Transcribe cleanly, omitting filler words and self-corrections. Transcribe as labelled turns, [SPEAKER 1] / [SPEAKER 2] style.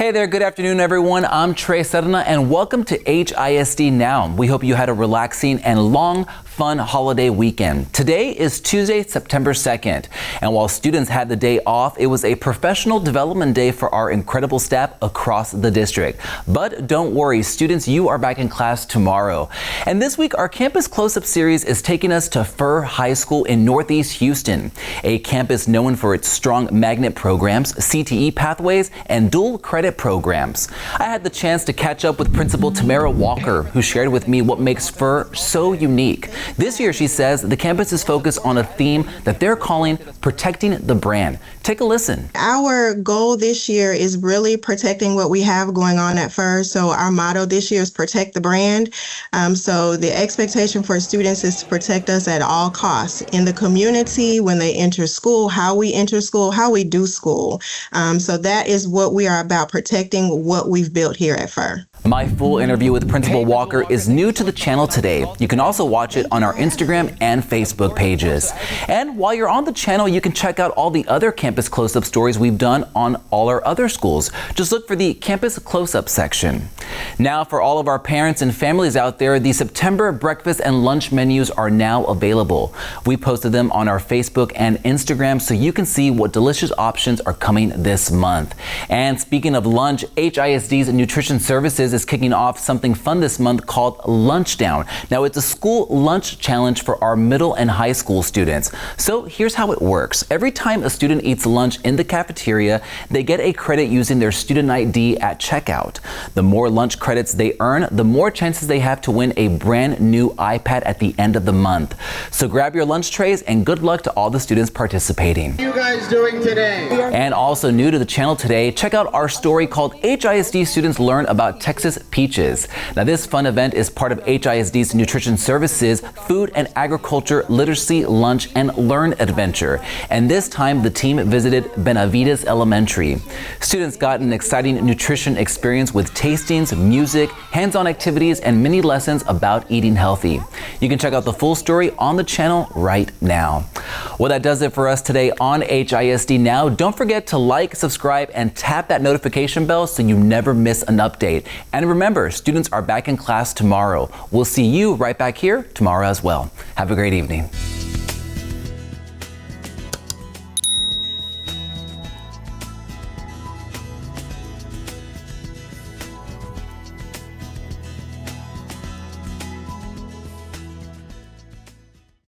[SPEAKER 1] Hey there, good afternoon everyone. I'm Trey Sedana and welcome to HISD Now. We hope you had a relaxing and long, fun holiday weekend. Today is Tuesday, September 2nd. And while students had the day off, it was a professional development day for our incredible staff across the district. But don't worry, students, you are back in class tomorrow. And this week, our Campus Close-Up series is taking us to Furr High School in Northeast Houston, a campus known for its strong magnet programs, CTE pathways, and dual credit programs. I had the chance to catch up with Principal Tamara Walker, who shared with me what makes Furr so unique. This year, she says, the campus is focused on a theme that they're calling protecting the brand. Take a listen.
[SPEAKER 2] Our goal this year is really protecting what we have going on at Furr. So our motto this year is protect the brand. So the expectation for students is to protect us at all costs in the community, when they enter school, how we enter school, how we do school. So that is what we are about, protecting what we've built here at Furr.
[SPEAKER 1] My full interview with Principal Walker is new to the channel today. You can also watch it on our Instagram and Facebook pages. And while you're on the channel, you can check out all the other Campus Close-Up stories we've done on all our other schools. Just look for the Campus Close-Up section. Now, for all of our parents and families out there, the September breakfast and lunch menus are now available. We posted them on our Facebook and Instagram so you can see what delicious options are coming this month. And speaking of lunch, HISD's Nutrition Services is kicking off something fun this month called Lunch Down. Now, it's a school lunch challenge for our middle and high school students. So here's how it works. Every time a student eats lunch in the cafeteria, they get a credit using their student ID at checkout. The more lunch credits they earn, the more chances they have to win a brand new iPad at the end of the month. So grab your lunch trays and good luck to all the students participating.
[SPEAKER 3] What are you guys doing today?
[SPEAKER 1] And also new to the channel today, check out our story called HISD Students Learn About Texas Peaches. Now, this fun event is part of HISD's Nutrition Services Food and Agriculture Literacy Lunch and Learn Adventure. And this time, the team visited Benavides Elementary. Students got an exciting nutrition experience with tastings, music, hands-on activities, and mini lessons about eating healthy. You can check out the full story on the channel right now. Well, that does it for us today on HISD Now. Don't forget to like, subscribe, and tap that notification bell so you never miss an update. And remember, students are back in class tomorrow. We'll see you right back here tomorrow as well. Have a great evening.